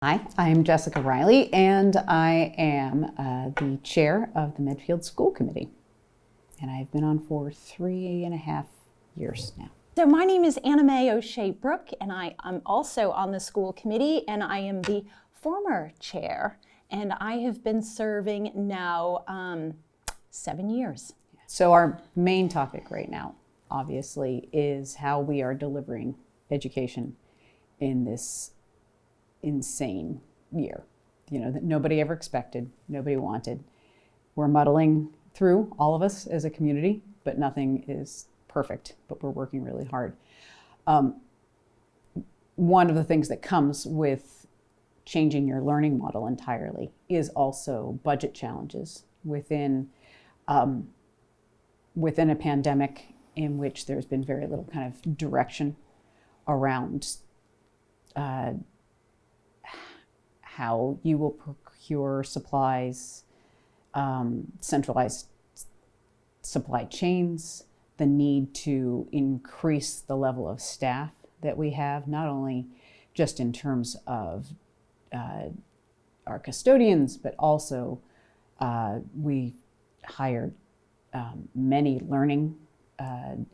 Hi, I'm Jessica Reilly, and I am the chair of the Medfield School Committee. And I've been on for 3.5 years now. So my name is Anna Mae O'Shea Brooke, and I am also on the school committee, and I am the former chair, and I have been serving now 7 years. So our main topic right now, obviously, is how we are delivering education in this insane year, that nobody ever expected, nobody wanted. We're muddling through, all of us as a community, but nothing is perfect, but we're working really hard. One of the things that comes with changing your learning model entirely is also budget challenges within a pandemic in which there's been very little kind of direction around how you will procure supplies, centralized supply chains, the need to increase the level of staff that we have, not only just in terms of our custodians, but also we hired many learning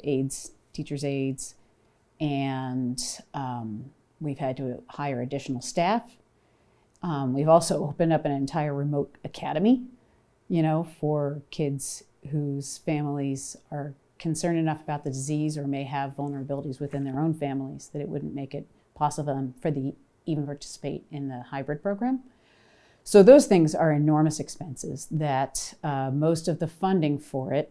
aides, teachers' aides, and we've had to hire additional staff. We've also opened up an entire remote academy, for kids whose families are concerned enough about the disease or may have vulnerabilities within their own families that it wouldn't make it possible for them even participate in the hybrid program. So those things are enormous expenses that most of the funding for it,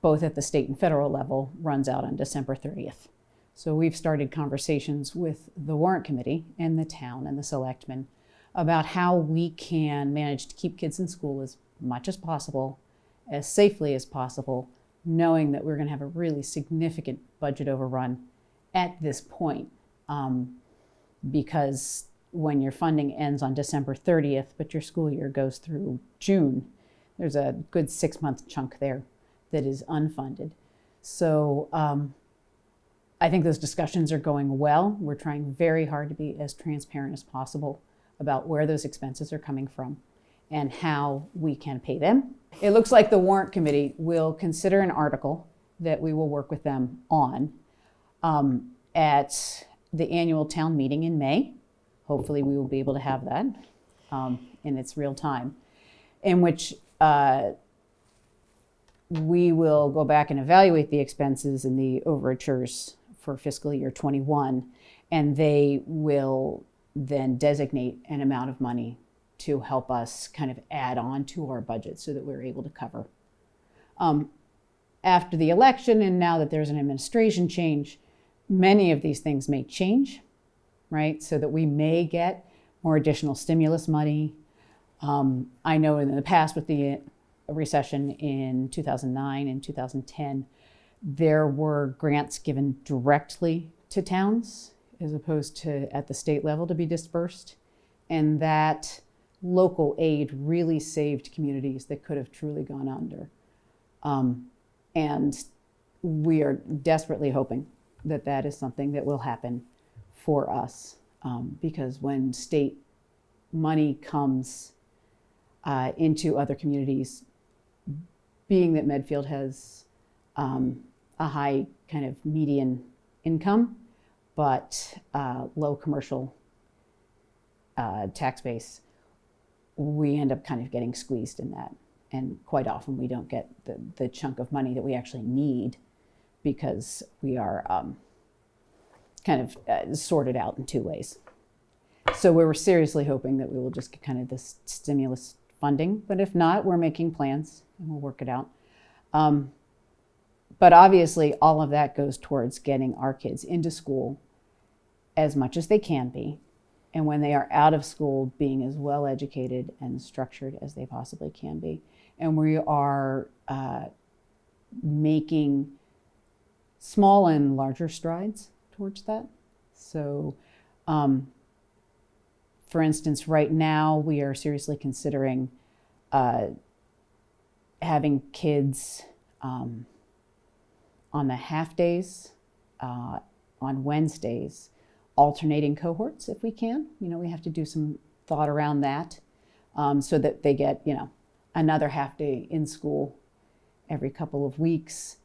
both at the state and federal level, runs out on December 30th. So we've started conversations with the warrant committee and the town and the selectmen about how we can manage to keep kids in school as much as possible, as safely as possible, knowing that we're going to have a really significant budget overrun at this point. Because when your funding ends on December 30th, but your school year goes through June, there's a good 6-month chunk there that is unfunded. So I think those discussions are going well. We're trying very hard to be as transparent as possible about where those expenses are coming from and how we can pay them. It looks like the warrant committee will consider an article that we will work with them on at the annual town meeting in May. Hopefully we will be able to have that in its real time, in which we will go back and evaluate the expenses and the overtures for fiscal year 21, and they will then designate an amount of money to help us kind of add on to our budget so that we're able to cover. After the election, and now that there's an administration change, many of these things may change, right? So that we may get more additional stimulus money. I know in the past with the recession in 2009 and 2010, there were grants given directly to towns as opposed to at the state level to be dispersed. And that local aid really saved communities that could have truly gone under. And we are desperately hoping that that is something that will happen for us. Because when state money comes into other communities, being that Medfield has a high kind of median income, but low commercial tax base, we end up kind of getting squeezed in that. And quite often we don't get the chunk of money that we actually need because we are kind of sorted out in two ways. So we were seriously hoping that we will just get kind of this stimulus funding, but if not, we're making plans and we'll work it out. But obviously all of that goes towards getting our kids into school as much as they can be. And when they are out of school, being as well educated and structured as they possibly can be. And we are making small and larger strides towards that. So, for instance, right now we are seriously considering having kids on the half days on Wednesdays alternating cohorts if we can. We have to do some thought around that, so that they get, another half day in school every couple of weeks.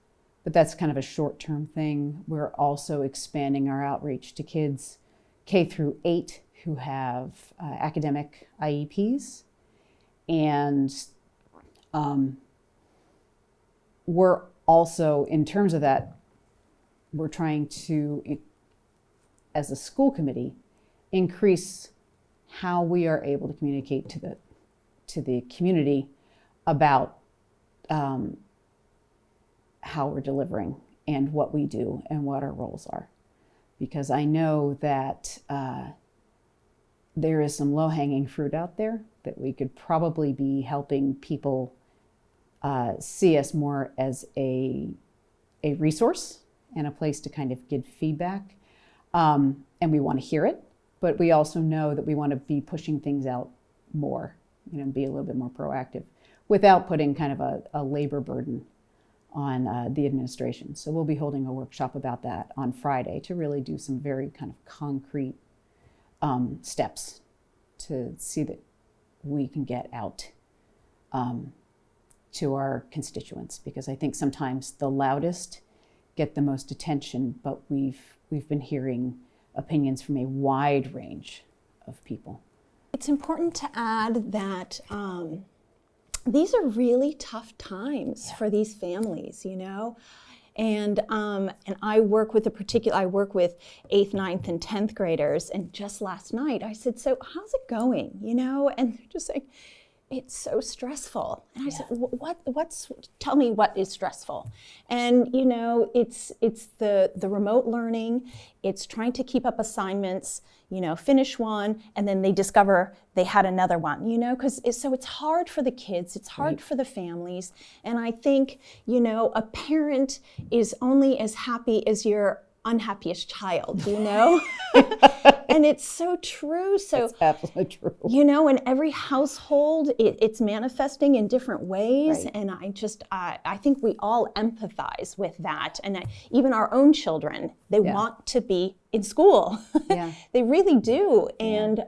But that's kind of a short-term thing. We're also expanding our outreach to kids K through 8 who have academic IEPs. And we're also, in terms of that, we're trying to, as a school committee, increase how we are able to communicate to the community about how we're delivering and what we do and what our roles are. Because I know that there is some low-hanging fruit out there that we could probably be helping people see us more as a resource and a place to kind of give feedback. And we want to hear it, but we also know that we want to be pushing things out more, be a little bit more proactive without putting kind of a labor burden on the administration. So we'll be holding a workshop about that on Friday to really do some very kind of concrete steps to see that we can get out to our constituents, because I think sometimes the loudest get the most attention, but we've been hearing opinions from a wide range of people. It's important to add that these are really tough times for these families, And I work with I work with 8th, 9th, and 10th graders. And just last night I said, so how's it going? And they're just saying, it's so stressful. And I said, tell me what is stressful. And, it's the remote learning. It's trying to keep up assignments, finish one, and then they discover they had another one, because so it's hard for the kids, it's hard for the families. And I think, a parent is only as happy as your unhappiest child, And it's so true. So it's absolutely true. In every household, it's manifesting in different ways. Right. And I think we all empathize with that. And even our own children, they want to be in school. Yeah. They really do. And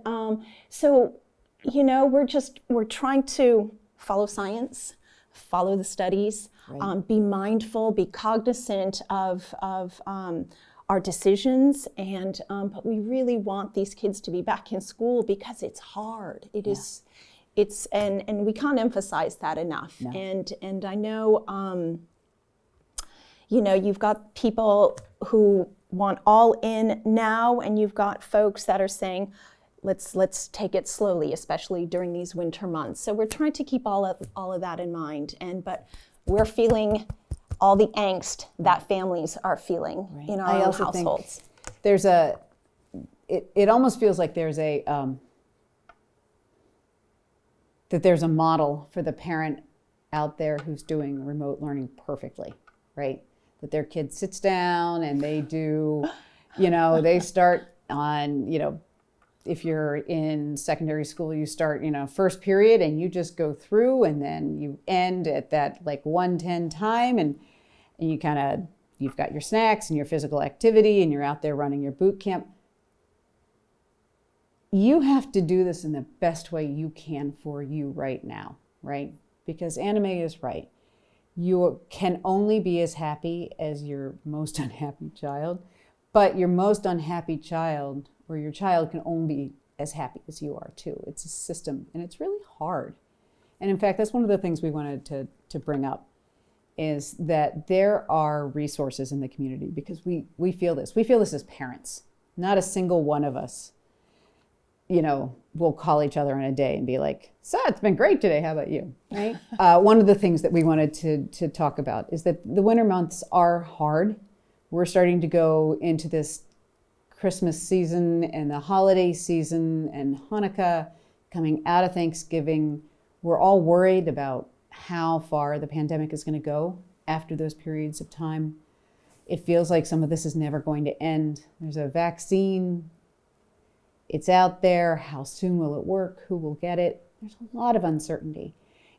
so, we're trying to follow science, follow the studies, be mindful, be cognizant of our decisions, and but we really want these kids to be back in school because it's hard. It is, and we can't emphasize that enough. No. And I know, you've got people who want all in now, and you've got folks that are saying, let's take it slowly, especially during these winter months. So we're trying to keep all of that in mind, but we're feeling all the angst that families are feeling in our own households. There's it almost feels like there's that there's a model for the parent out there who's doing remote learning perfectly, right? That their kid sits down and they do, they start on, if you're in secondary school, you start, first period and you just go through, and then you end at that 1:10 time, and you've got your snacks and your physical activity, and you're out there running your boot camp. You have to do this in the best way you can for you right now, right? Because Anime is right. You can only be as happy as your most unhappy child, but your most unhappy child, or your child, can only be as happy as you are too. It's a system, and it's really hard. And in fact, that's one of the things we wanted to bring up, is that there are resources in the community, because we feel this. We feel this as parents. Not a single one of us, we'll call each other in a day and be like, so it's been great today, how about you, right? One of the things that we wanted to talk about is that the winter months are hard. We're starting to go into this Christmas season and the holiday season and Hanukkah, coming out of Thanksgiving. We're all worried about how far the pandemic is going to go after those periods of time. It feels like some of this is never going to end. There's a vaccine. It's out there. How soon will it work? Who will get it? There's a lot of uncertainty.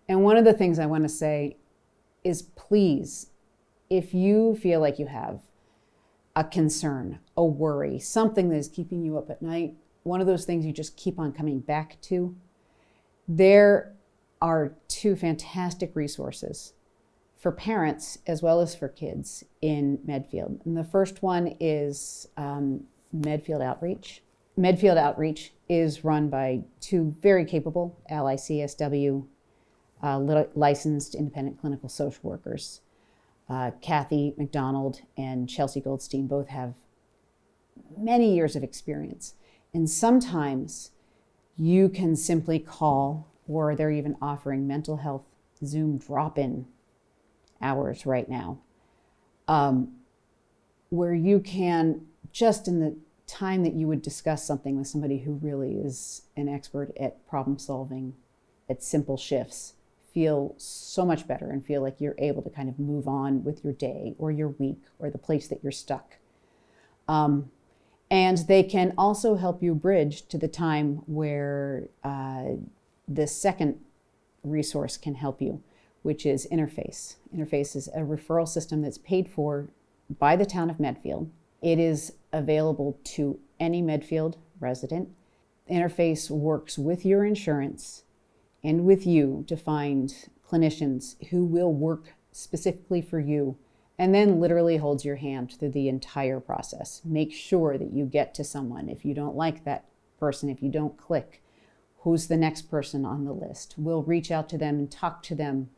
And one of the things I want to say is, please, if you feel like you have a concern, a worry, something that is keeping you up at night, one of those things you just keep on coming back to, there are two fantastic resources for parents as well as for kids in Medfield. And the first one is Medfield Outreach. Medfield Outreach is run by two very capable LICSW licensed independent clinical social workers. Kathy McDonald and Chelsea Goldstein both have many years of experience. And sometimes you can simply call, or they're even offering mental health Zoom drop-in hours right now, where you can, just in the time that you would discuss something with somebody who really is an expert at problem solving, at simple shifts, feel so much better and feel like you're able to kind of move on with your day or your week or the place that you're stuck. And they can also help you bridge to the time where the second resource can help you, which is Interface. Interface is a referral system that's paid for by the town of Medfield. It is available to any Medfield resident. Interface works with your insurance and with you to find clinicians who will work specifically for you, and then literally holds your hand through the entire process. Make sure that you get to someone. If you don't like that person, if you don't click, who's the next person on the list? We'll reach out to them and talk to them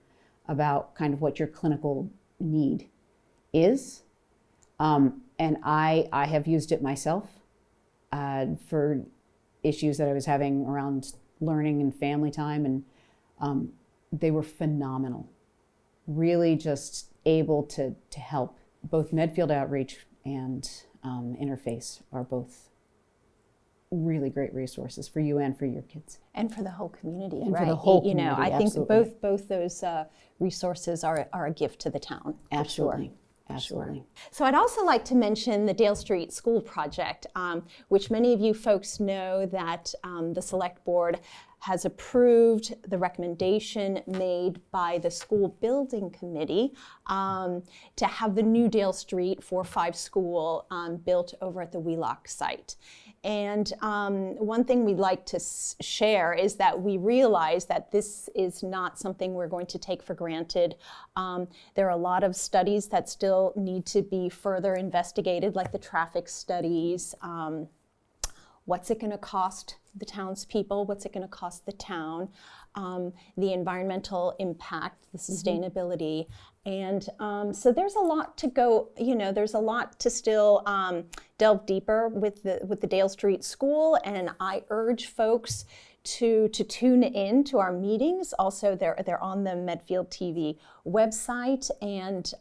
about kind of what your clinical need is. And I have used it myself for issues that I was having around learning and family time, and they were phenomenal. Really just able to help. Both Medfield Outreach and Interface are both really great resources for you and for your kids. And for the whole community, And right? for the whole You know, community, I think absolutely. both those resources are a gift to the town. For Absolutely. Sure. Absolutely. So I'd also like to mention the Dale Street School Project, which many of you folks know that the Select Board has approved the recommendation made by the School Building Committee to have the new Dale Street 4-5 school built over at the Wheelock site. And one thing we'd like to share is that we realize that this is not something we're going to take for granted. There are a lot of studies that still need to be further investigated, like the traffic studies. What's it going to cost the townspeople? What's it going to cost the town? The environmental impact, the sustainability. And so there's a lot to go, there's a lot to still delve deeper with the Dale Street School. And I urge folks to tune in to our meetings. Also, they're on the Medfield TV website, and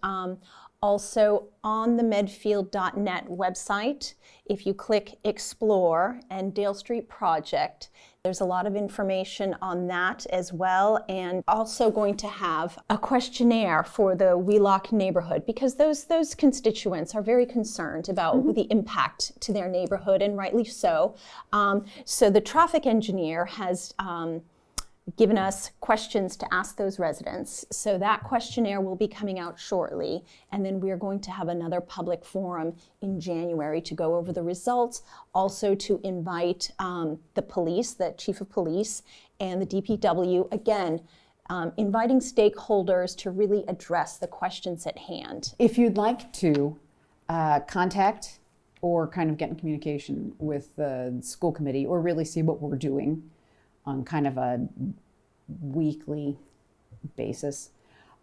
also on the medfield.net website. If you click Explore and Dale Street Project, there's a lot of information on that as well, and also going to have a questionnaire for the Wheelock neighborhood, because those constituents are very concerned about the impact to their neighborhood, and rightly so. So the traffic engineer has given us questions to ask those residents. So that questionnaire will be coming out shortly, and then we are going to have another public forum in January to go over the results, also to invite the police, the chief of police, and the DPW, again, inviting stakeholders to really address the questions at hand. If you'd like to contact or kind of get in communication with the school committee, or really see what we're doing on kind of a weekly basis.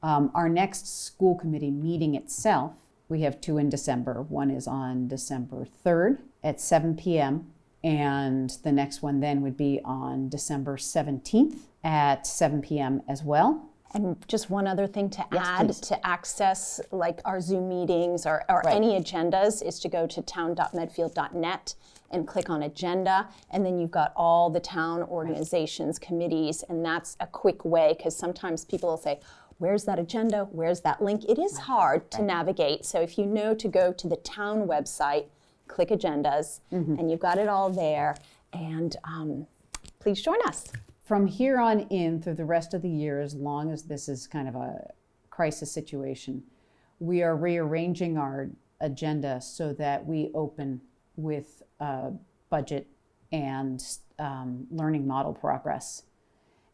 Our next school committee meeting itself, we have two in December. One is on December 3rd at 7 p.m. and the next one then would be on December 17th at 7 p.m. as well. And just one other thing to Yes, add please. to access like our Zoom meetings or Right. any agendas is to go to town.medfield.net and click on agenda, and then you've got all the town organizations, committees, and that's a quick way, because sometimes people will say, where's that agenda? Where's that link? It is hard to navigate. So if you know to go to the town website, click agendas, and you've got it all there, and please join us. From here on in through the rest of the year, as long as this is kind of a crisis situation, we are rearranging our agenda so that we open with budget and learning model progress.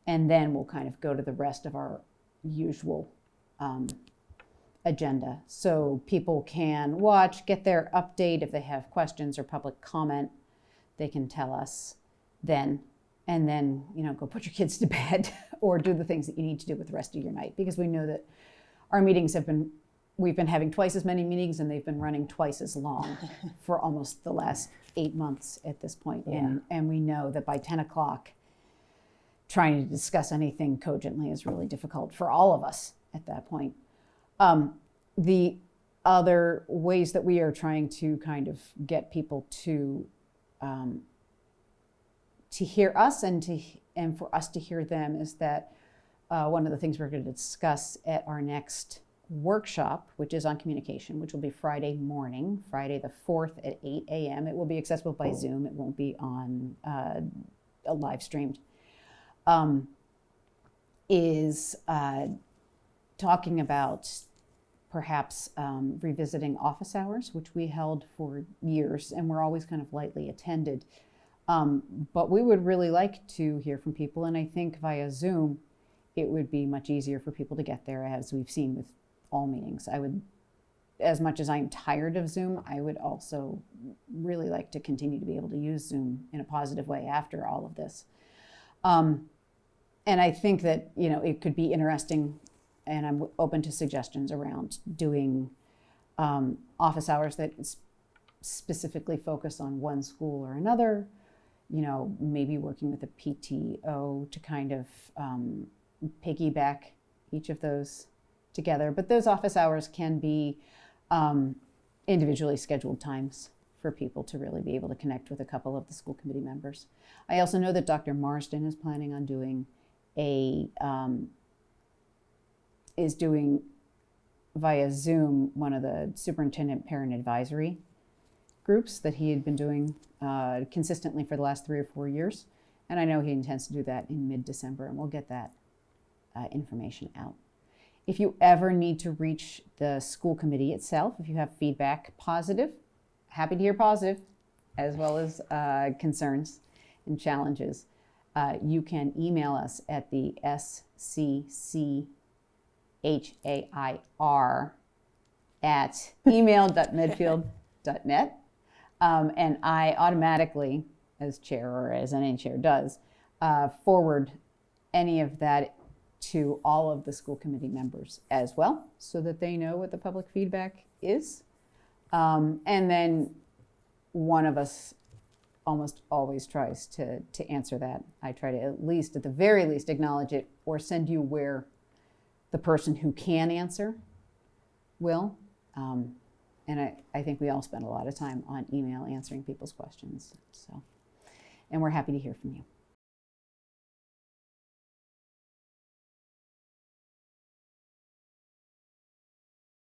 And then we'll kind of go to the rest of our usual agenda. So people can watch, get their update. If they have questions or public comment, they can tell us then. And then, go put your kids to bed or do the things that you need to do with the rest of your night. Because we know that our meetings we've been having twice as many meetings and they've been running twice as long for almost the last 8 months at this point. Yeah. And we know that by 10 o'clock, trying to discuss anything cogently is really difficult for all of us at that point. The other ways that we are trying to kind of get people to hear us and for us to hear them is that one of the things we're going to discuss at our next workshop, which is on communication, which will be Friday morning, Friday the 4th at 8 a.m. It will be accessible by Zoom. It won't be on a live streamed. Is talking about perhaps revisiting office hours, which we held for years and were always kind of lightly attended. But we would really like to hear from people, and I think via Zoom, it would be much easier for people to get there, as we've seen with all meetings. I would, as much as I'm tired of Zoom, I would also really like to continue to be able to use Zoom in a positive way after all of this. And I think that, it could be interesting, and I'm open to suggestions around doing office hours that specifically focus on one school or another, maybe working with a PTO to kind of piggyback each of those together. But those office hours can be individually scheduled times for people to really be able to connect with a couple of the school committee members. I also know that Dr. Marsden is planning on doing is doing via Zoom one of the superintendent parent advisory groups that he had been doing consistently for the last 3 or 4 years. And I know he intends to do that in mid-December, and we'll get that information out. If you ever need to reach the school committee itself, if you have feedback, positive, happy to hear positive, as well as concerns and challenges, you can email us at the scchair@email.medfield.net. And I automatically, as chair or as any chair does, forward any of that to all of the school committee members as well, so that they know what the public feedback is. And then one of us almost always tries to answer that. I try to at the very least, acknowledge it or send you where the person who can answer will. And I think we all spend a lot of time on email answering people's questions. And we're happy to hear from you.